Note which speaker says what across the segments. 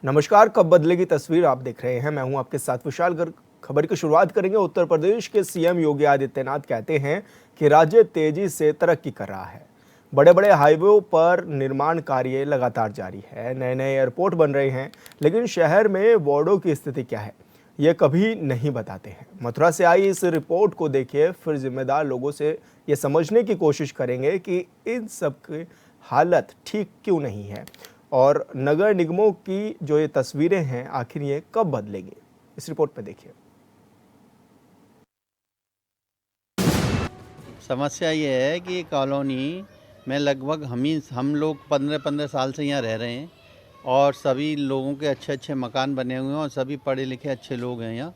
Speaker 1: नमस्कार। कब बदलेगी तस्वीर आप देख रहे हैं। मैं हूं आपके साथ विशाल गर्ग। खबर की शुरुआत करेंगे। उत्तर प्रदेश के सीएम योगी आदित्यनाथ कहते हैं कि राज्य तेजी से तरक्की कर रहा है। बड़े बड़े हाईवे पर निर्माण कार्य लगातार जारी है, नए नए एयरपोर्ट बन रहे हैं, लेकिन शहर में वार्डों की स्थिति क्या है ये कभी नहीं बताते हैं। मथुरा से आई इस रिपोर्ट को देखिए, फिर जिम्मेदार लोगों से ये समझने की कोशिश करेंगे कि इन सब की हालत ठीक क्यों नहीं है और नगर निगमों की जो ये तस्वीरें हैं आखिर ये कब बदलेंगी। इस रिपोर्ट में देखिए।
Speaker 2: समस्या ये है कि कॉलोनी में लगभग हम लोग 15-15 साल से यहाँ रह रहे हैं और सभी लोगों के अच्छे अच्छे मकान बने हुए हैं और सभी पढ़े लिखे अच्छे लोग हैं यहाँ।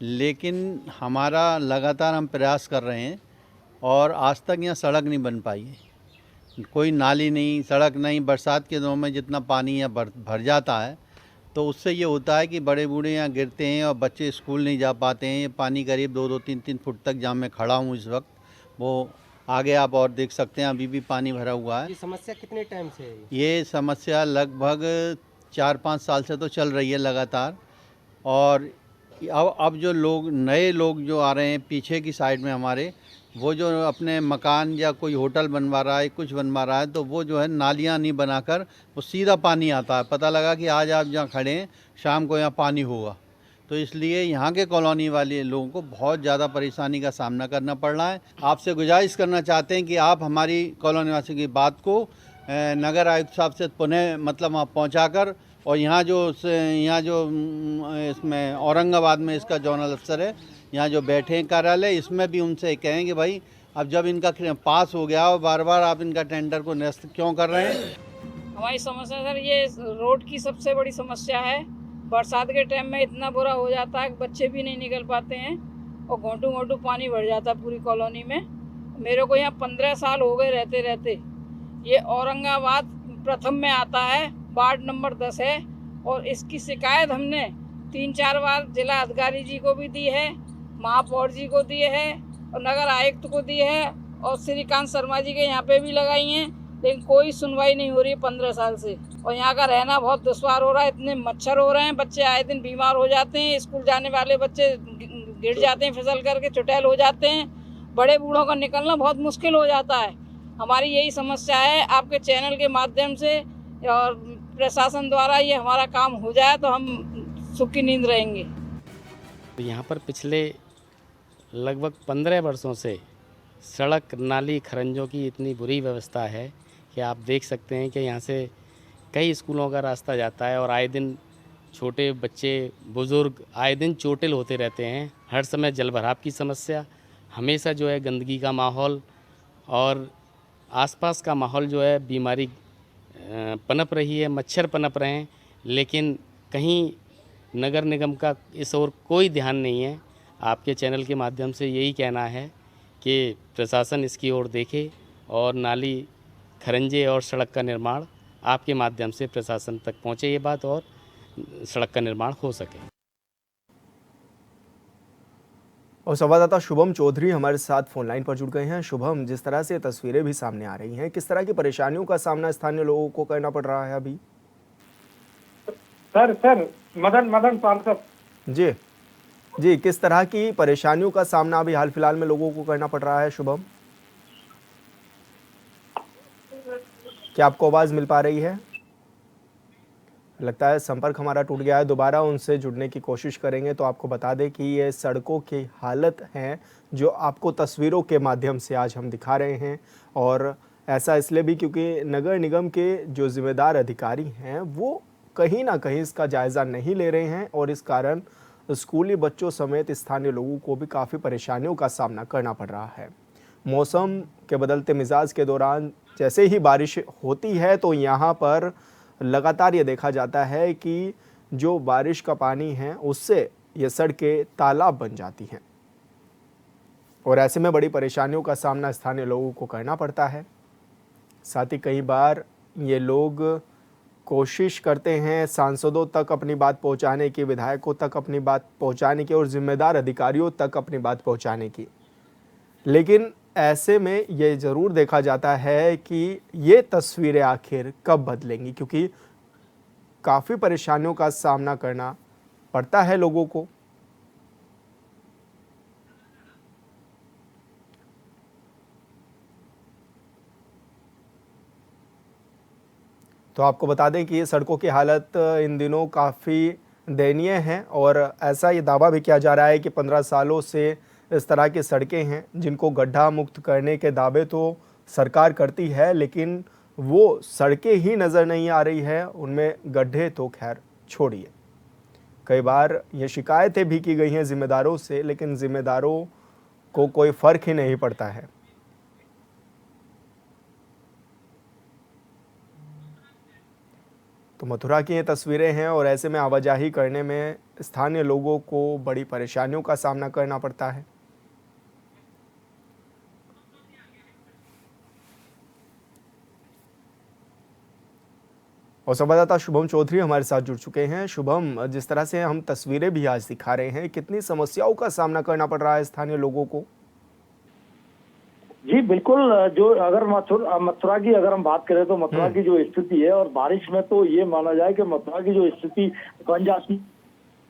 Speaker 2: लेकिन हमारा लगातार हम प्रयास कर रहे हैं और आज तक यहाँ सड़क नहीं बन पाई है। कोई नाली नहीं, सड़क नहीं। बरसात के दिनों में जितना पानी यहाँ भर जाता है तो उससे ये होता है कि बड़े बूढ़े यहाँ गिरते हैं और बच्चे स्कूल नहीं जा पाते हैं। ये पानी करीब 2-2, 3-3 फुट तक जहाँ मैं खड़ा हूँ इस वक्त, वो आगे आप और देख सकते हैं, अभी भी पानी भरा हुआ है।
Speaker 3: ये समस्या कितने टाइम से है?
Speaker 2: ये समस्या लगभग 4-5 साल से तो चल रही है लगातार। और अब जो लोग नए लोग जो आ रहे हैं पीछे की साइड में हमारे, वो जो अपने मकान या कोई होटल बनवा रहा है, कुछ बनवा रहा है, तो वो जो है नालियाँ नहीं बनाकर वो सीधा पानी आता है। पता लगा कि आज आप जहाँ खड़े हैं शाम को यहाँ पानी होगा। तो इसलिए यहाँ के कॉलोनी वाले लोगों को बहुत ज़्यादा परेशानी का सामना करना पड़ रहा है। आपसे गुजारिश करना चाहते हैं कि आप हमारी कॉलोनी वासियों की बात को नगर आयुक्त साहब से पुनः वहाँ पहुँचाकर, और यहाँ जो इसमें औरंगाबाद में इसका जोनल अफसर है, यहाँ जो बैठे हैं कार्यालय, इसमें भी उनसे कहें कि भाई अब जब इनका पास हो गया और बार बार आप इनका टेंडर को निरस्त क्यों कर रहे हैं।
Speaker 4: हमारी समस्या सर ये रोड की सबसे बड़ी समस्या है। बरसात के टाइम में इतना बुरा हो जाता है कि बच्चे भी नहीं निकल पाते हैं और घोंटू घोंटू पानी भर जाता है पूरी कॉलोनी में। मेरे को यहाँ 15 साल हो गए रहते रहते। ये औरंगाबाद प्रथम में आता है, वार्ड नंबर 10 है, और इसकी शिकायत हमने 3-4 बार जिला अधिकारी जी को भी दी है, महापौर जी को दिए है और नगर आयुक्त को दिए है और श्रीकांत शर्मा जी के यहाँ पे भी लगाई हैं, लेकिन कोई सुनवाई नहीं हो रही 15 साल से। और यहाँ का रहना बहुत दुश्वार हो रहा है। इतने मच्छर हो रहे हैं, बच्चे आए दिन बीमार हो जाते हैं, स्कूल जाने वाले बच्चे गिर जाते हैं, फिसल करके चुटैल हो जाते हैं, बड़े बूढ़ों का निकलना बहुत मुश्किल हो जाता है। हमारी यही समस्या है। आपके चैनल के माध्यम से और प्रशासन द्वारा ये हमारा काम हो जाए तो हम सुख की नींद रहेंगे।
Speaker 3: यहाँ पर पिछले लगभग 15 वर्षों से सड़क, नाली, खरंजों की इतनी बुरी व्यवस्था है कि आप देख सकते हैं कि यहाँ से कई स्कूलों का रास्ता जाता है और आए दिन छोटे बच्चे, बुज़ुर्ग आए दिन चोटिल होते रहते हैं। हर समय जलभराव की समस्या, हमेशा जो है गंदगी का माहौल और आसपास का माहौल जो है बीमारी पनप रही है, मच्छर पनप रहे हैं, लेकिन कहीं नगर निगम का इस ओर कोई ध्यान नहीं है। आपके चैनल के माध्यम से यही कहना है कि प्रशासन इसकी ओर देखे और नाली, खरंजे और सड़क का निर्माण आपके माध्यम से प्रशासन तक पहुंचे ये बात और सड़क का निर्माण हो सके।
Speaker 1: और संवाददाता शुभम चौधरी हमारे साथ फोन लाइन पर जुड़ गए हैं। शुभम, जिस तरह से तस्वीरें भी सामने आ रही हैं, किस तरह की परेशानियों का सामना स्थानीय लोगों को करना पड़ रहा है अभी?
Speaker 5: सर मदन पार्षद
Speaker 1: जी जी, किस तरह की परेशानियों का सामना अभी हाल फिलहाल में लोगों को करना पड़ रहा है शुभम? क्या आपको आवाज मिल पा रही है? लगता है संपर्क हमारा टूट गया है। दोबारा उनसे जुड़ने की कोशिश करेंगे। तो आपको बता दें कि ये सड़कों की हालत है जो आपको तस्वीरों के माध्यम से आज हम दिखा रहे हैं, और ऐसा इसलिए भी क्योंकि नगर निगम के जो जिम्मेदार अधिकारी हैं वो कहीं ना कहीं इसका जायज़ा नहीं ले रहे हैं और इस कारण स्कूली बच्चों समेत स्थानीय लोगों को भी काफ़ी परेशानियों का सामना करना पड़ रहा है। मौसम के बदलते मिजाज के दौरान जैसे ही बारिश होती है तो यहाँ पर लगातार ये देखा जाता है कि जो बारिश का पानी है उससे ये सड़कें तालाब बन जाती हैं और ऐसे में बड़ी परेशानियों का सामना स्थानीय लोगों को करना पड़ता है। साथ ही कई बार ये लोग कोशिश करते हैं सांसदों तक अपनी बात पहुंचाने की, विधायकों तक अपनी बात पहुंचाने की और जिम्मेदार अधिकारियों तक अपनी बात पहुंचाने की, लेकिन ऐसे में ये ज़रूर देखा जाता है कि ये तस्वीरें आखिर कब बदलेंगी, क्योंकि काफ़ी परेशानियों का सामना करना पड़ता है लोगों को। तो आपको बता दें कि ये सड़कों की हालत इन दिनों काफ़ी दयनीय है और ऐसा ये दावा भी किया जा रहा है कि 15 सालों से इस तरह की सड़कें हैं जिनको गड्ढा मुक्त करने के दावे तो सरकार करती है, लेकिन वो सड़कें ही नज़र नहीं आ रही है, उनमें गड्ढे तो खैर छोड़िए। कई बार ये शिकायतें भी की गई हैं ज़िम्मेदारों से, लेकिन ज़िम्मेदारों को कोई फ़र्क ही नहीं पड़ता है। तो मथुरा की ये तस्वीरें हैं और ऐसे में आवाजाही करने में स्थानीय लोगों को बड़ी परेशानियों का सामना करना पड़ता है। और संवाददाता शुभम चौधरी हमारे साथ जुड़ चुके हैं। शुभम, जिस तरह से हम तस्वीरें भी आज दिखा रहे हैं, कितनी समस्याओं का सामना करना पड़ रहा है स्थानीय लोगों को?
Speaker 5: जी बिल्कुल। जो अगर मथुरा की अगर हम बात करें तो मथुरा की जो स्थिति है, और बारिश में तो ये माना जाए कि मथुरा की जो स्थिति बन जाती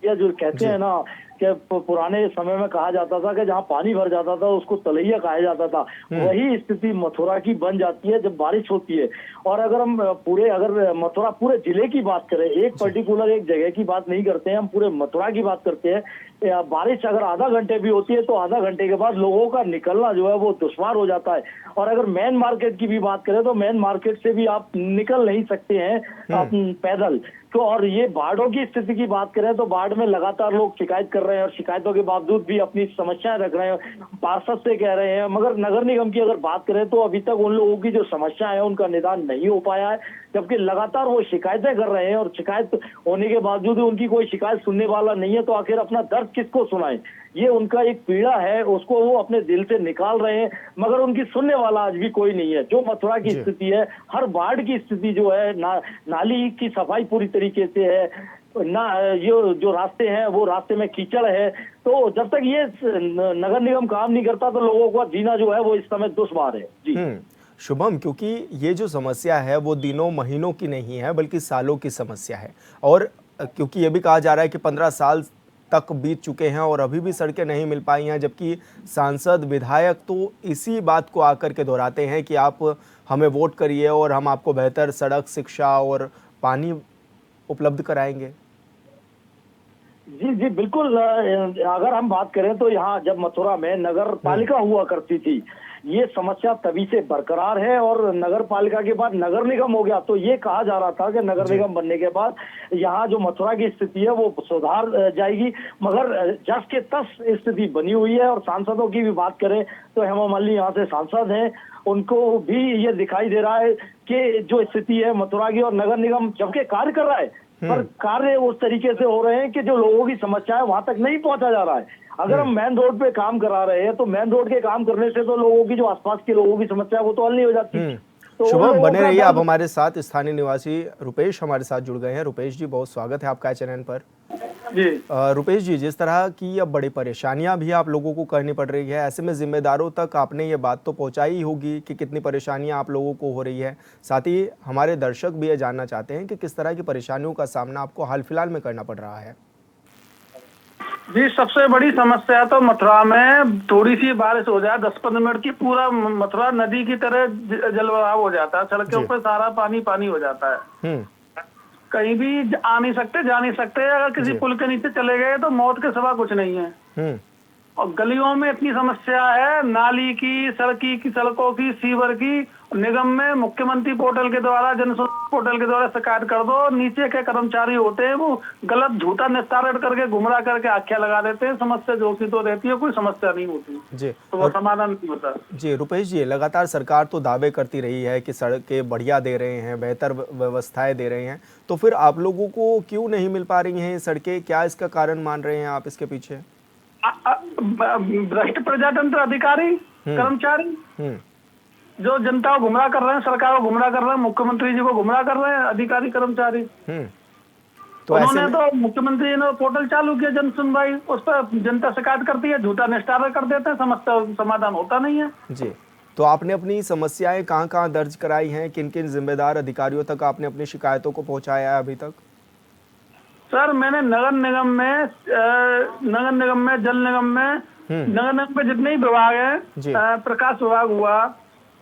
Speaker 5: है, जो कहते हैं ना कि पुराने समय में कहा जाता था कि जहाँ पानी भर जाता था उसको तलैया कहा जाता था, वही स्थिति मथुरा की बन जाती है जब बारिश होती है। और अगर हम अगर मथुरा पूरे जिले की बात करें, एक पर्टिकुलर एक जगह की बात नहीं करते हैं, हम पूरे मथुरा की बात करते हैं। बारिश अगर आधा घंटे भी होती है तो आधा घंटे के बाद लोगों का निकलना जो है वो दुश्वार हो जाता है। और अगर मेन मार्केट की भी बात करें तो मेन मार्केट से भी आप निकल नहीं सकते हैं आप पैदल। तो और ये बाढ़ों की स्थिति की बात करें तो बाढ़ में लगातार लोग शिकायत कर रहे हैं और शिकायतों के बावजूद भी अपनी समस्याएं रख रहे हैं, पार्षद से कह रहे हैं। मगर नगर निगम की अगर बात करें तो अभी तक उन लोगों की जो समस्या है उनका निदान नहीं हो पाया है, जबकि लगातार वो शिकायतें कर रहे हैं और शिकायत होने के बावजूद उनकी कोई शिकायत सुनने वाला नहीं है। तो आखिर अपना दर्द किसको सुनाएं? ये उनका एक पीड़ा है, उसको वो अपने दिल से निकाल रहे हैं, मगर उनकी सुनने वाला आज भी कोई नहीं है। जो मथुरा की स्थिति है, हर बाढ़ की स्थिति जो है, नाली की सफाई पूरी तरीके से है ना, ये जो रास्ते हैं वो रास्ते में कीचड़ है। तो जब तक ये नगर निगम काम नहीं करता तो लोगों का जीना जो है वो इस समय दुश्वार है। जी
Speaker 1: शुभम, क्योंकि ये जो समस्या है वो दिनों महीनों की नहीं है बल्कि सालों की समस्या है, और क्योंकि ये भी कहा जा रहा है कि 15 साल तक बीत चुके हैं और अभी भी सड़कें नहीं मिल पाई हैं, जबकि सांसद विधायक तो इसी बात को आकर के दोहराते हैं कि आप हमें वोट करिए और हम आपको बेहतर सड़क, शिक्षा और पानी उपलब्ध कराएंगे।
Speaker 5: जी बिल्कुल। अगर हम बात करें तो यहाँ जब मथुरा में नगर पालिका हुआ करती थी, ये समस्या तभी से बरकरार है, और नगर पालिका के बाद नगर निगम हो गया तो ये कहा जा रहा था कि नगर निगम बनने के बाद यहाँ जो मथुरा की स्थिति है वो सुधार जाएगी, मगर जस के तस स्थिति बनी हुई है। और सांसदों की भी बात करें तो हेमा मालिनी यहाँ से सांसद हैं, उनको भी ये दिखाई दे रहा है कि जो स्थिति है मथुरा की, और नगर निगम जबकि कार्य कर रहा है पर कार्य उस तरीके से हो रहे हैं कि जो लोगों की समस्या है वहां तक नहीं पहुंचा जा रहा है। अगर हम मेन रोड पे काम करा रहे हैं तो मेन रोड के काम करने से तो लोगों की जो आसपास के लोगों की समस्या है वो तो हल नहीं हो जाती। तो
Speaker 1: शुभम, बने रहिए आप हमारे साथ। स्थानीय निवासी रुपेश हमारे साथ जुड़ गए हैं। रुपेश जी, बहुत स्वागत है आपका चैनल पर।
Speaker 5: जी
Speaker 1: रुपेश जी, जिस तरह की अब बड़ी परेशानियां भी आप लोगों को करनी पड़ रही है, ऐसे में जिम्मेदारों तक आपने ये बात तो पहुंचाई होगी कि कितनी परेशानियां आप लोगों को हो रही है। साथ ही हमारे दर्शक भी ये जानना चाहते हैं कि किस तरह की परेशानियों का सामना आपको हाल फिलहाल में करना पड़ रहा है।
Speaker 6: जी, सबसे बड़ी समस्या तो मथुरा में थोड़ी सी बारिश हो जाए 10-15 मिनट की, पूरा मथुरा नदी की तरह जलभराव हो जाता है। सड़कों पर सारा पानी पानी हो जाता है, कहीं भी आ नहीं सकते, जा नहीं सकते। अगर किसी पुल के नीचे चले गए तो मौत के सिवा कुछ नहीं है। और गलियों में इतनी समस्या है, नाली की, सड़कों की, सीवर की। निगम में मुख्यमंत्री पोर्टल के द्वारा, जन पोर्टल के द्वारा शिकायत कर दो। नीचे के कर्मचारी होते हैं वो गलत झूठा निस्तारण करके, गुमराह करके आख्या लगा देते हैं। समस्या जो सी तो रहती है, कोई समस्या नहीं होती जी, तो वो समाधान नहीं होता
Speaker 1: जी। रुपेश जी, लगातार सरकार तो दावे करती रही है कि सड़कें बढ़िया दे रहे हैं, बेहतर व्यवस्थाएं दे रहे हैं, तो फिर आप लोगों को क्यों नहीं मिल पा रही हैं सड़कें? क्या इसका कारण मान रहे हैं आप इसके पीछे?
Speaker 6: भ्रष्ट प्रजातंत्र अधिकारी, कर्मचारी जो जनता को गुमराह कर रहे हैं, सरकार को गुमराह कर रहे हैं, मुख्यमंत्री जी को गुमराह कर रहे हैं, अधिकारी कर्मचारी। तो उन्होंने तो मुख्यमंत्री जी ने पोर्टल चालू किया जन सुनवाई, उस पर जनता शिकायत करती है, झूठा निस्तारण कर देते हैं, समस्या समाधान होता नहीं है
Speaker 1: जी। तो आपने अपनी समस्याएं कहाँ दर्ज कराई हैं? किन किन जिम्मेदार अधिकारियों तक आपने अपनी शिकायतों को पहुंचाया है अभी तक?
Speaker 6: सर मैंने नगर निगम में जल निगम में नगर निगम में जितने ही विभाग
Speaker 1: जी।
Speaker 6: हैं, प्रकाश विभाग हुआ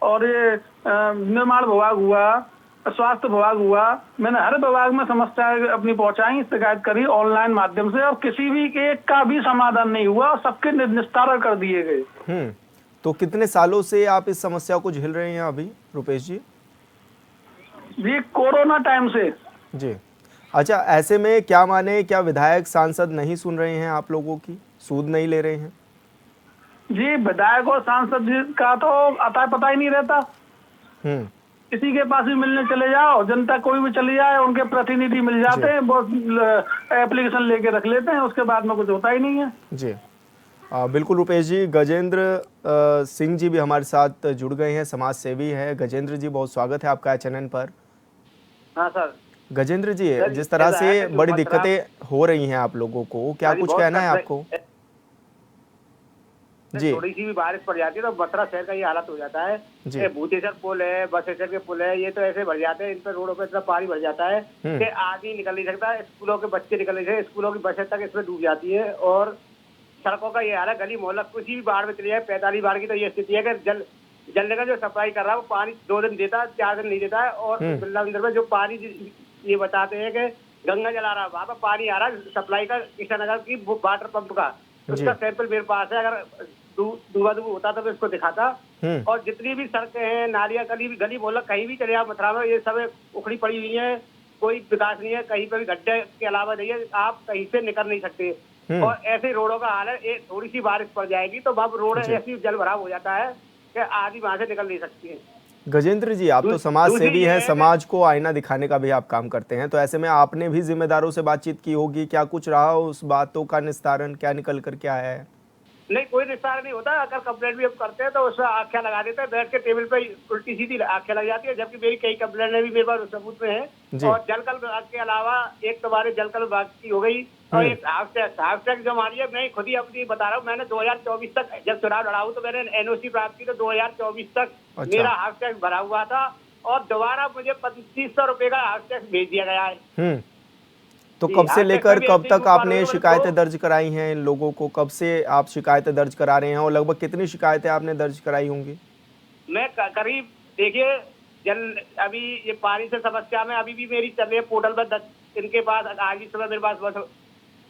Speaker 6: और ये निर्माण विभाग हुआ, स्वास्थ्य विभाग हुआ, मैंने हर विभाग में समस्याएं अपनी पहुंचाई, शिकायत करी ऑनलाइन माध्यम से, और किसी भी एक का भी समाधान नहीं हुआ और सबके निस्तारण कर दिए गए।
Speaker 1: तो कितने सालों से आप इस समस्या को झेल रहे हैं अभी रुपेश जी?
Speaker 6: जी कोरोना टाइम से।
Speaker 1: जी। अच्छा, ऐसे में क्या माने, क्या विधायक सांसद नहीं सुन रहे हैं आप लोगों की, सूद नहीं ले रहे हैं?
Speaker 6: जी विधायक और सांसद जी का तो अता पता ही नहीं रहता। किसी के पास भी मिलने चले जाओ, जनता कोई भी चली जाए, उनके प्रतिनिधि मिल जाते हैं, बहुत एप्लीकेशन लेके रख लेते हैं, उसके बाद में कुछ होता ही नहीं है। जी
Speaker 1: बिल्कुल रुपेश जी। गजेंद्र सिंह जी भी हमारे साथ जुड़ गए हैं, समाज सेवी है। गजेंद्र जी, बहुत स्वागत है आपका चैनल पर।
Speaker 7: हाँ सर।
Speaker 1: गजेंद्र जी, जिस तरह से बड़ी दिक्कतें हो रही हैं आप लोगों को, क्या कुछ कहना है आपको?
Speaker 7: जी थोड़ी सी भी बारिश पड़ जाती है तो मथुरा शहर का ये हालत हो जाता है। ये भूतेश्वर पुल है, बसेश्वर के पुल है, ये तो ऐसे भर जाते हैं, इन पर रोडों पे इतना पानी भर जाता है कि आदमी निकल नहीं सकता, स्कूलों के बच्चे निकल नहीं सकते, स्कूलों की बसें तक इसमें डूब जाती है। और सड़कों का ये हाल है, गली मोहल्ला किसी भी बाढ़ में चली जाए, 45 बार की तो ये स्थिति है कि जल निगम जो सप्लाई कर रहा है वो पानी 2 दिन देता है, 4 दिन नहीं देता है। और बिरला मंदिर में जो पानी ये बताते हैं कि गंगा जल आ रहा है, वहाँ पर पानी आ रहा है सप्लाई का, कृष्णनगर की वाटर पंप का, उसका सैंपल मेरे पास है। अगर दूबा होता तो मैं इसको दिखाता। और जितनी भी सड़कें हैं, नालियां, गली मोहल्ला कहीं भी चले आप मथुरा में, ये सब उखड़ी पड़ी हुई है, कोई विकास नहीं है, कहीं पर भी गड्ढे के अलावा नहीं है, आप कहीं से निकल नहीं सकते। और ऐसे रोडों का हाल है, थोड़ी सी बारिश पड़ जाएगी तो अब रोड ऐसी जल भराव हो जाता है कि आदमी वहां से निकल नहीं सकती है।
Speaker 1: गजेंद्र जी, आप तो समाज सेवी हैं, समाज को आईना दिखाने का भी आप काम करते हैं, तो ऐसे में आपने भी जिम्मेदारों से बातचीत की होगी, क्या कुछ रहा उस बातों का निस्तारण, क्या निकल कर के आया है?
Speaker 7: नहीं, कोई निस्तारण नहीं होता। अगर कंप्लेंट भी हम करते हैं तो उसमें आख्या लगा देते हैं, बैठ के टेबल पे उल्टी सीधी आख्या लग जाती है, जबकि मेरी कई कंप्लेंट भी मेरे पास सबूत में है। और जलकल विभाग के अलावा एक तुम्हारे जलकल विभाग की हो गई और एक हाउस टैक्स जो हमारी है, मैं खुद ही अपनी बता रहा हूँ, मैंने 2024 तक जब चुनाव लड़ा हूँ तो मैंने एनओसी प्राप्त की, तो 2024 तक मेरा हाउस टैक्स भरा हुआ था और दोबारा मुझे 2500 रुपए का हाउस टैक्स भेज दिया गया है।
Speaker 1: तो कब से लेकर कब तक आपने शिकायतें दर्ज कराई हैं इन लोगों को? कब से आप शिकायतें दर्ज करा रहे हैं और लगभग कितनी शिकायतें आपने दर्ज कराई होंगी?
Speaker 7: मैं करीब, देखिए अभी ये पानी से समस्या में अभी भी मेरी चल रही है पोर्टल पर, इनके पास आज भी सुबह मेरे पास बस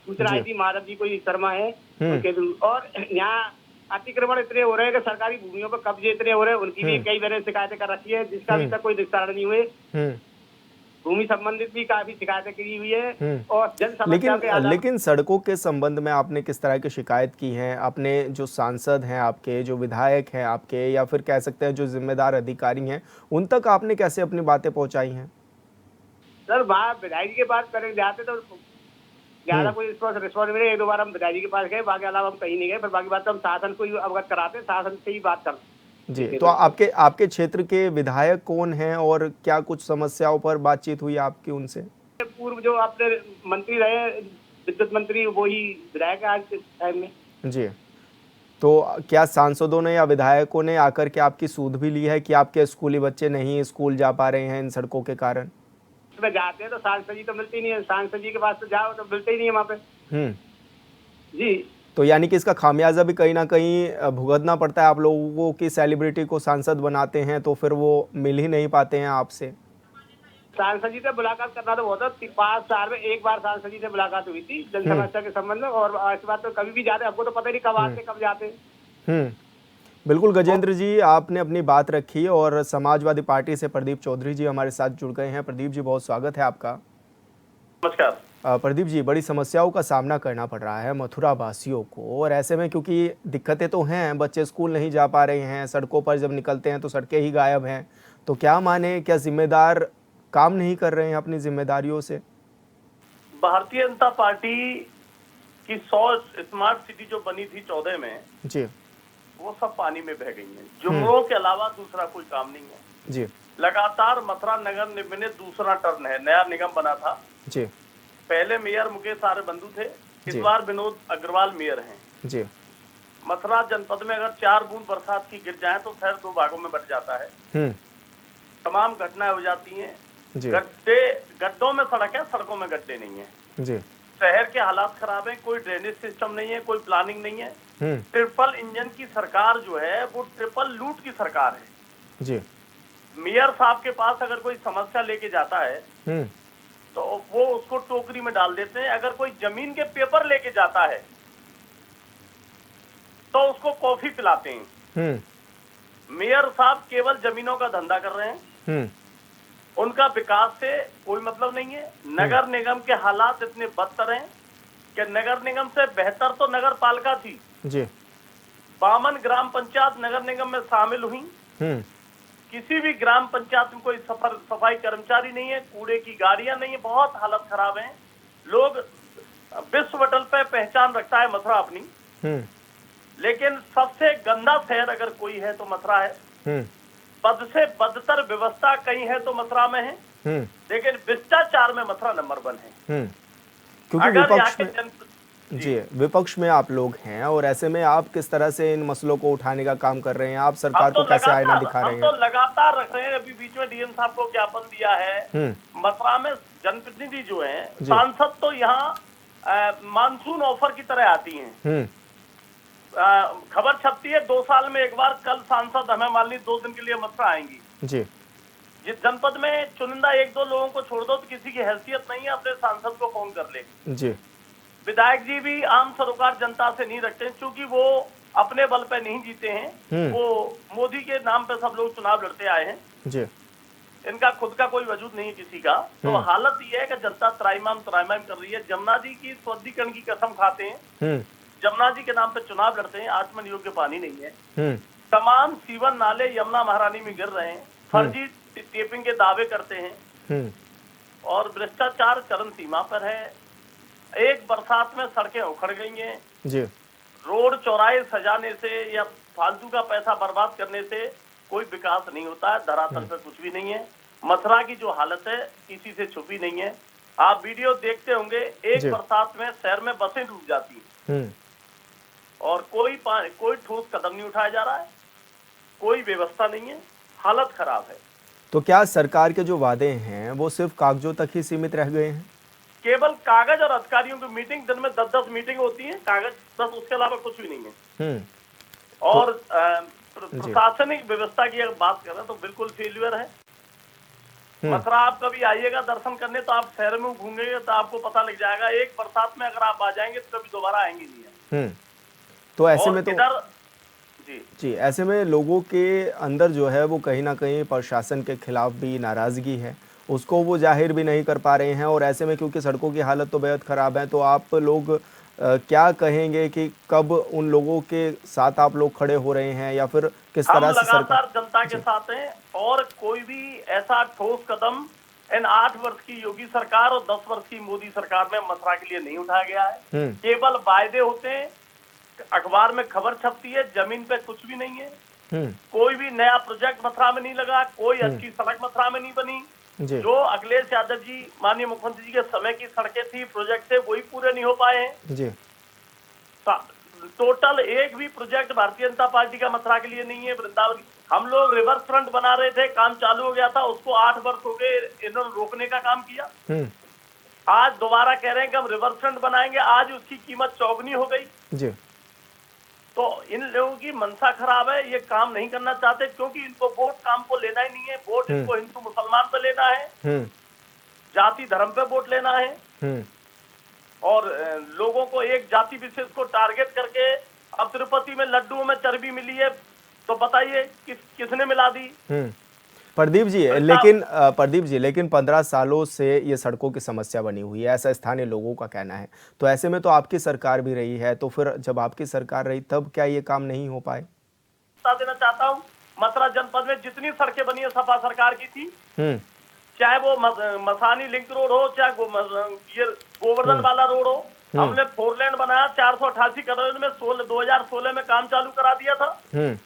Speaker 7: सूचना आई थी, माधव जी कोई शर्मा है उनके। और यहाँ अतिक्रमण इतने हो रहे हैं कि सरकारी भूमियों पर कब्जे इतने हो रहे हैं, उनकी भी कई मैंने शिकायतें कर रखी है, जिसका अभी तक कोई निस्तारण नहीं हुए। भूमि संबंधित भी काफी शिकायतें की हुई है। और जन समस्या
Speaker 1: लेकिन सड़कों के संबंध में आपने किस तरह की शिकायत की है? अपने जो सांसद हैं आपके, जो विधायक हैं आपके, या फिर कह सकते हैं जो जिम्मेदार अधिकारी हैं, उन तक आपने कैसे अपनी बातें पहुंचाई हैं?
Speaker 7: सर वहाँ विधायक के पास करें जाते तो ज्यादा कोई रिस्पॉन्स मिले, 1-2 बार हम विधायक के पास गए, बाकी अलावा हम कहीं नहीं गए। फिर बाकी बात तो हम शासन को ही अवगत कराते हैं, शासन से ही बात करते।
Speaker 1: जी, तो आपके क्षेत्र के विधायक कौन हैं और क्या कुछ समस्याओं पर बातचीत हुई आपकी उनसे?
Speaker 7: पूर्व जो अपने मंत्री रहे, विद्युत मंत्री, वही विधायक आज के टाइम में। जी,
Speaker 1: तो क्या सांसदों ने या विधायकों ने आकर के आपकी सूद भी ली है कि आपके स्कूली बच्चे नहीं स्कूल जा पा रहे हैं इन सड़कों के कारण?
Speaker 7: उसमें जाते हैं तो सांसद जी तो मिलते ही नहीं है, सांसद जी के पास तो जाओ तो मिलते ही नहीं है वहाँ पे। जी,
Speaker 1: तो यानी कि इसका खामियाजा भी कहीं ना कहीं भुगतना पड़ता है आप लोगों की। सेलिब्रिटी को सांसद बनाते हैं तो फिर वो मिल ही नहीं पाते हैं आपसे।
Speaker 7: सांसद जी से मुलाकात करना तो होता, 5 साल में 1 बार सांसद जी से मुलाकात हुई थी जन समस्या के संबंध में, और इस बात तो कभी भी जाते, आपको तो पता ही नहीं कब आते कब जाते।
Speaker 1: बिल्कुल गजेंद्र जी, आपने अपनी बात रखी और समाजवादी पार्टी से प्रदीप चौधरी जी हमारे साथ जुड़ गए हैं। प्रदीप जी, बहुत स्वागत है आपका।
Speaker 8: नमस्कार।
Speaker 1: प्रदीप जी, बड़ी समस्याओं का सामना करना पड़ रहा है मथुरा वासियों को, और ऐसे में क्योंकि दिक्कतें तो हैं, बच्चे स्कूल नहीं जा पा रहे हैं, सड़कों पर जब निकलते हैं तो सड़कें ही गायब हैं, तो क्या माने, क्या जिम्मेदार काम नहीं कर रहे हैं अपनी जिम्मेदारियों से?
Speaker 8: भारतीय जनता पार्टी की 100 स्मार्ट सिटी जो बनी थी 14 में
Speaker 1: जी,
Speaker 8: वो सब पानी में बह गई है। जुमलों के अलावा दूसरा कोई काम नहीं है
Speaker 1: जी।
Speaker 8: लगातार मथुरा नगर निगम में दूसरा टर्न है, नया निगम बना था
Speaker 1: जी।
Speaker 8: पहले मेयर मुकेश आर्य बंधु थे, इस बार विनोद अग्रवाल मेयर हैं
Speaker 1: जी।
Speaker 8: मथुरा जनपद में अगर 4 बूंद बरसात की गिर जाए तो शहर 2 भागों में बट जाता है। तमाम घटनाएं हो जाती हैं।
Speaker 1: जी
Speaker 8: गड्ढों में सड़क है, सड़कों में गड्ढे नहीं है।
Speaker 1: जी
Speaker 8: शहर के हालात खराब है, कोई ड्रेनेज सिस्टम नहीं है, कोई प्लानिंग नहीं है। ट्रिपल इंजन की सरकार जो है वो ट्रिपल लूट की सरकार है।
Speaker 1: जी
Speaker 8: मेयर साहब के पास अगर कोई समस्या लेके जाता है तो वो उसको टोकरी में डाल देते हैं। अगर कोई जमीन के पेपर लेके जाता है तो उसको कॉफी पिलाते हैं। मेयर साहब केवल जमीनों का धंधा कर रहे हैं, उनका विकास से कोई मतलब नहीं है। नगर निगम के हालात इतने बदतर हैं कि नगर निगम से बेहतर तो नगर पालिका थी
Speaker 1: जी।
Speaker 8: 52 ग्राम पंचायत नगर निगम में शामिल हुई। किसी भी ग्राम पंचायत में कोई सफाई कर्मचारी नहीं है, कूड़े की गाड़ियां नहीं है, बहुत हालत खराब है। लोग विश्व पटल पे पहचान रखता है मथुरा अपनी, लेकिन सबसे गंदा शहर अगर कोई है तो मथुरा है। बद से बदतर व्यवस्था कहीं है तो मथुरा में है, लेकिन भ्रष्टाचार में मथुरा नंबर 1 है।
Speaker 1: क्योंकि
Speaker 8: अगर यहाँ के
Speaker 1: जी विपक्ष में आप लोग हैं और ऐसे में आप किस तरह से इन मसलों को उठाने का काम कर रहे हैं? आप सरकार को कैसे आईना दिखा रहे हैं?
Speaker 8: हम तो लगातार रख रहे हैं। अभी बीच में डीएम साहब को ज्ञापन दिया है। मथुरा में जनप्रतिनिधि जो हैं, सांसद तो यहाँ मानसून ऑफर की तरह आती हैं। खबर छपती है 2 साल में एक बार। कल सांसद हमें मान ली 2 दिन के लिए मथुरा आएंगी
Speaker 1: जी।
Speaker 8: जिस जनपद में चुनिंदा 1-2 लोगों को छोड़ दो तो किसी की हैसियत नहीं है, अपने सांसद को फोन कर ले।
Speaker 1: जी
Speaker 8: विधायक जी भी आम सरोकार जनता से नहीं रखते, क्योंकि वो अपने बल पे नहीं जीते हैं। वो मोदी के नाम पे सब लोग चुनाव लड़ते आए हैं
Speaker 1: जी।
Speaker 8: इनका खुद का कोई वजूद नहीं है किसी का। तो हालत ये है कि जनता त्राइमाम कर रही है। जमुना जी की स्वर्गीकरण की कसम खाते हैं, जमुना जी के नाम पे चुनाव लड़ते हैं, आचमन योग्य पानी नहीं है। तमाम सीवन नाले यमुना महारानी में गिर रहे हैं, फर्जी टेपिंग के दावे करते हैं और भ्रष्टाचार चरम सीमा पर है। एक बरसात में सड़कें उखड़ गई हैं
Speaker 1: जी।
Speaker 8: रोड चौराहे सजाने से या फालतू का पैसा बर्बाद करने से कोई विकास नहीं होता है। धरातल पर कुछ भी नहीं है। मथुरा की जो हालत है किसी से छुपी नहीं है। आप वीडियो देखते होंगे, एक बरसात में शहर में बसें डूब जाती हैं और कोई ठोस कदम नहीं उठाया जा रहा है, कोई व्यवस्था नहीं है, हालत खराब है।
Speaker 1: तो क्या सरकार के जो वादे हैं वो सिर्फ कागजों तक ही सीमित रह गए हैं?
Speaker 8: केवल कागज और अधिकारियों की मीटिंग, दिन में 10-10 मीटिंग होती है, कागज बस, उसके अलावा कुछ भी नहीं है। और प्रशासनिक व्यवस्था की अगर बात करें तो बिल्कुल फेल्यूर है। मथुरा आप कभी आइएगा दर्शन करने तो आप शहर में घूमेंगे तो आपको पता लग जाएगा। एक बरसात में अगर आप आ जाएंगे तो कभी दोबारा आएंगे नहीं है।
Speaker 1: तो ऐसे में तो
Speaker 8: जी
Speaker 1: ऐसे में लोगों के अंदर जो है वो कहीं ना कहीं प्रशासन के खिलाफ भी नाराजगी है, उसको वो जाहिर भी नहीं कर पा रहे हैं। और ऐसे में क्योंकि सड़कों की हालत तो बेहद ख़राब है, तो आप लोग क्या कहेंगे कि कब उन लोगों के साथ आप लोग खड़े हो रहे हैं या फिर किस तरह से
Speaker 8: लगातार जनता के साथ हैं और कोई भी ऐसा ठोस कदम इन 8 वर्ष की योगी सरकार और 10 वर्ष की मोदी सरकार में मथुरा के लिए नहीं उठाया गया है। केवल वायदे होते हैं, अखबार में खबर छपती है, जमीन पे कुछ भी नहीं है। कोई भी नया प्रोजेक्ट मथुरा में नहीं लगा, कोई अच्छी सड़क मथुरा में नहीं बनी। जो अखिलेश यादव जी माननीय मुख्यमंत्री जी के समय की सड़कें थी, प्रोजेक्ट थे, वही पूरे नहीं हो पाए हैं
Speaker 1: जी।
Speaker 8: टोटल एक भी प्रोजेक्ट भारतीय जनता पार्टी का मथुरा के लिए नहीं है। वृंदावन हम लोग रिवर्स फ्रंट बना रहे थे, काम चालू हो गया था, उसको 8 वर्ष हो गए, इन्होंने रोकने का काम किया। आज दोबारा कह रहे हैं कि हम रिवर्स फ्रंट बनाएंगे, आज उसकी कीमत चौगुनी हो गई
Speaker 1: जी।
Speaker 8: तो इन लोगों की मनसा खराब है, ये काम नहीं करना चाहते क्योंकि इनको वोट काम को लेना ही नहीं है। वोट इनको हिंदू मुसलमान पे लेना है, जाति धर्म पे वोट लेना है और लोगों को एक जाति विशेष को टारगेट करके। अब तिरुपति में लड्डुओं में चर्बी मिली है तो बताइए किसने मिला दी?
Speaker 1: प्रदीप जी लेकिन 15 सालों से ये सड़कों की समस्या बनी हुई है, ऐसा स्थानीय लोगों का कहना है। तो ऐसे में तो आपकी सरकार भी रही है, तो फिर जब आपकी सरकार रही तब क्या ये काम नहीं हो पाए?
Speaker 8: बता देना चाहता हूँ, मथुरा जनपद में जितनी सड़कें बनी है सपा सरकार की थी, चाहे वो मसानी लिंक रोड हो, चाहे ये गोवर्धन वाला रोड हो। हमने 4 लेन बनाया, 488 करोड़ में 2016 में काम चालू करा दिया था।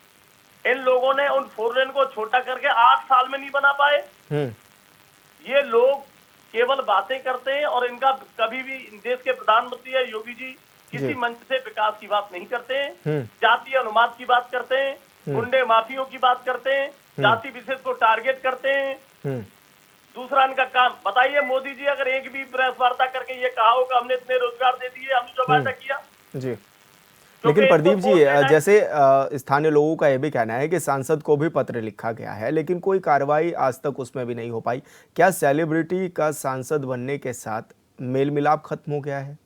Speaker 8: इन लोगों ने उन 4 लेन को छोटा करके 8 साल में नहीं बना पाए। ये लोग केवल बातें करते हैं और इनका कभी भी देश के प्रधानमंत्री है योगी जी किसी मंच से विकास की बात नहीं करते हैं, जातीय अनुवाद की बात करते हैं, गुंडे माफियों की बात करते हैं, जाति विशेष को टारगेट करते हैं। दूसरा इनका काम बताइए, मोदी जी अगर एक भी प्रेस वार्ता करके ये कहा हो कि हमने इतने रोजगार दे दिए, हमने जो वादा किया।
Speaker 1: जी, लेकिन प्रदीप जी, जैसे स्थानीय लोगों का यह भी कहना है कि सांसद को भी पत्र लिखा गया है, लेकिन कोई कार्रवाई आज तक उसमें भी नहीं हो पाई। क्या सेलिब्रिटी का सांसद बनने के साथ मेल मिलाप खत्म हो गया है?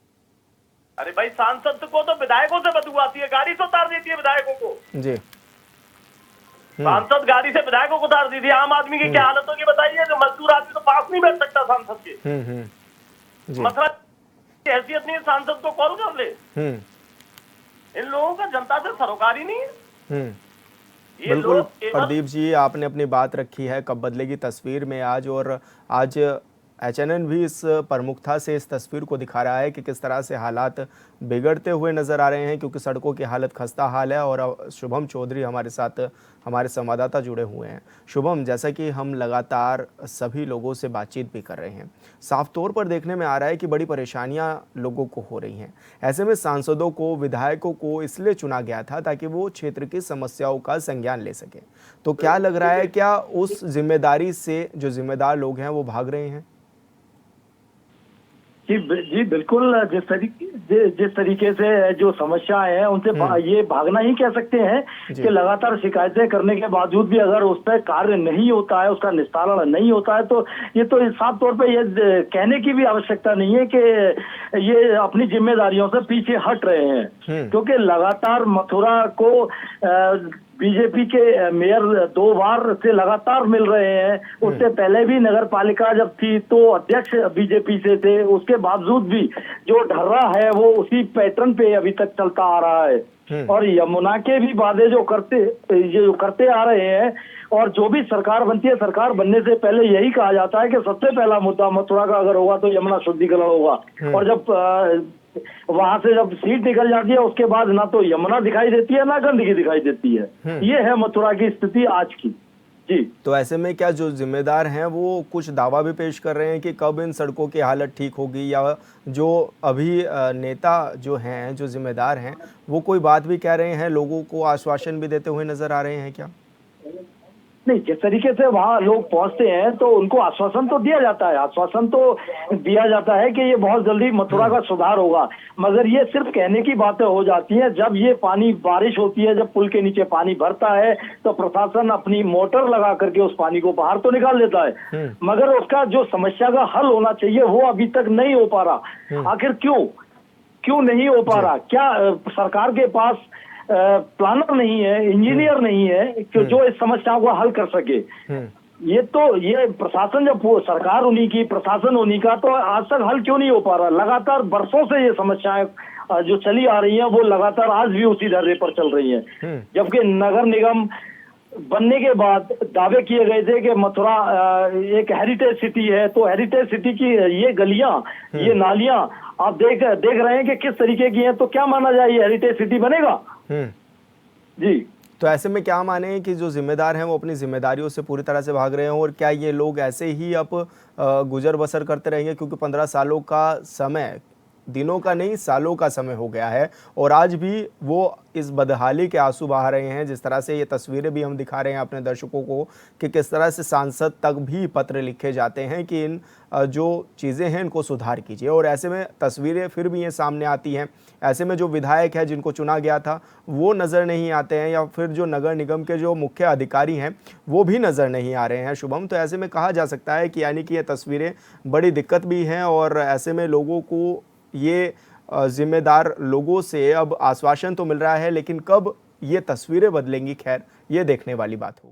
Speaker 8: अरे भाई, सांसद को तो विधायकों से बदबू आती है, गाड़ी से उतार देती है विधायकों को
Speaker 1: जी।
Speaker 8: सांसद गाड़ी से विधायकों को उतार दी थी। आम आदमी की क्या हालत होगी बताइए, जो मजदूर आदमी तो पास नहीं बैठ सकता सांसद के। मसला हैसियत नहीं है, सांसद को कॉल कर ले। इन लोगों का जनता से सरोकार ही नहीं है।
Speaker 1: बिल्कुल प्रदीप जी, आपने अपनी बात रखी है कब बदलेगी तस्वीर में आज, और आज एचएनएन भी इस प्रमुखता से इस तस्वीर को दिखा रहा है कि किस तरह से हालात बिगड़ते हुए नज़र आ रहे हैं, क्योंकि सड़कों की हालत खस्ता हाल है। और शुभम चौधरी हमारे साथ, हमारे संवाददाता जुड़े हुए हैं। शुभम, जैसा कि हम लगातार सभी लोगों से बातचीत भी कर रहे हैं, साफ तौर पर देखने में आ रहा है कि बड़ी परेशानियां लोगों को हो रही हैं। ऐसे में सांसदों को, विधायकों को इसलिए चुना गया था ताकि वो क्षेत्र की समस्याओं का संज्ञान ले सके। तो क्या लग रहा है, क्या उस जिम्मेदारी से जो जिम्मेदार लोग हैं वो भाग रहे हैं?
Speaker 5: जी बिल्कुल, जिस तरीके से जो समस्याएं हैं उनसे ये भागना ही कह सकते हैं कि लगातार शिकायतें करने के बावजूद भी अगर उस पर कार्य नहीं होता है, उसका निस्तारण नहीं होता है, तो ये तो साफ तौर पे ये कहने की भी आवश्यकता नहीं है कि ये अपनी जिम्मेदारियों से पीछे हट रहे हैं। क्योंकि लगातार मथुरा को बीजेपी के मेयर 2 बार से लगातार मिल रहे हैं। उससे पहले भी नगर पालिका जब थी तो अध्यक्ष बीजेपी से थे, उसके बावजूद भी जो ढर्रा है वो उसी पैटर्न पे अभी तक चलता आ रहा है। और यमुना के भी वादे जो करते आ रहे हैं, और जो भी सरकार बनती है, सरकार बनने से पहले यही कहा जाता है कि सबसे पहला मुद्दा मथुरा का अगर होगा तो यमुना शुद्धिकरण होगा। और जब वहां से जब सीट निकल जाती है उसके बाद ना तो यमुना दिखाई देती है ना गंदगी दिखाई देती है। ये है मथुरा की स्थिति आज की। जी,
Speaker 1: तो ऐसे में क्या जो जिम्मेदार हैं वो कुछ दावा भी पेश कर रहे हैं कि कब इन सड़कों की हालत ठीक होगी, या जो अभी नेता जो हैं, जो जिम्मेदार हैं, वो कोई बात भी कह रहे हैं, लोगों को आश्वासन भी देते हुए नजर आ रहे हैं क्या?
Speaker 5: नहीं, जिस तरीके से वहाँ लोग पहुंचते हैं तो उनको आश्वासन तो दिया जाता है, आश्वासन तो दिया जाता है कि ये बहुत जल्दी मथुरा का सुधार होगा, मगर ये सिर्फ कहने की बातें हो जाती हैं। जब ये पानी, बारिश होती है, जब पुल के नीचे पानी भरता है तो प्रशासन अपनी मोटर लगा करके उस पानी को बाहर तो निकाल लेता है, मगर उसका जो समस्या का हल होना चाहिए वो अभी तक नहीं हो पा रहा। आखिर क्यों नहीं हो पा रहा? क्या सरकार के पास प्लानर नहीं है, इंजीनियर नहीं है कि जो इस समस्याओं को हल कर सके? ये प्रशासन, जब सरकार उन्हीं की, प्रशासन उन्हीं का, तो आज तक हल क्यों नहीं हो पा रहा? लगातार बरसों से ये समस्याएं जो चली आ रही हैं वो लगातार आज भी उसी धर्रे पर चल रही हैं। जबकि नगर निगम बनने के बाद दावे किए गए थे कि मथुरा एक हेरिटेज सिटी है, तो हेरिटेज सिटी की ये गलियां, ये नालियां आप देख रहे हैं कि किस तरीके की हैं, तो क्या माना जाए ये हेरिटेज सिटी बनेगा? जी,
Speaker 1: तो ऐसे में क्या माने कि जो जिम्मेदार हैं वो अपनी जिम्मेदारियों से पूरी तरह से भाग रहे हैं, और क्या ये लोग ऐसे ही अब गुजर बसर करते रहेंगे? क्योंकि 15 सालों का समय, दिनों का नहीं सालों का समय हो गया है, और आज भी वो इस बदहाली के आंसू बहा रहे हैं। जिस तरह से ये तस्वीरें भी हम दिखा रहे हैं अपने दर्शकों को कि किस तरह से सांसद तक भी पत्र लिखे जाते हैं कि इन जो चीज़ें हैं इनको सुधार कीजिए, और ऐसे में तस्वीरें फिर भी ये सामने आती हैं। ऐसे में जो विधायक है जिनको चुना गया था वो नज़र नहीं आते हैं, या फिर जो नगर निगम के जो मुख्य अधिकारी हैं वो भी नज़र नहीं आ रहे हैं। शुभम, तो ऐसे में कहा जा सकता है कि यानी कि ये तस्वीरें बड़ी दिक्कत भी हैं, और ऐसे में लोगों को ये जिम्मेदार लोगों से अब आश्वासन तो मिल रहा है, लेकिन कब ये तस्वीरें बदलेंगी, खैर ये देखने वाली बात होगी।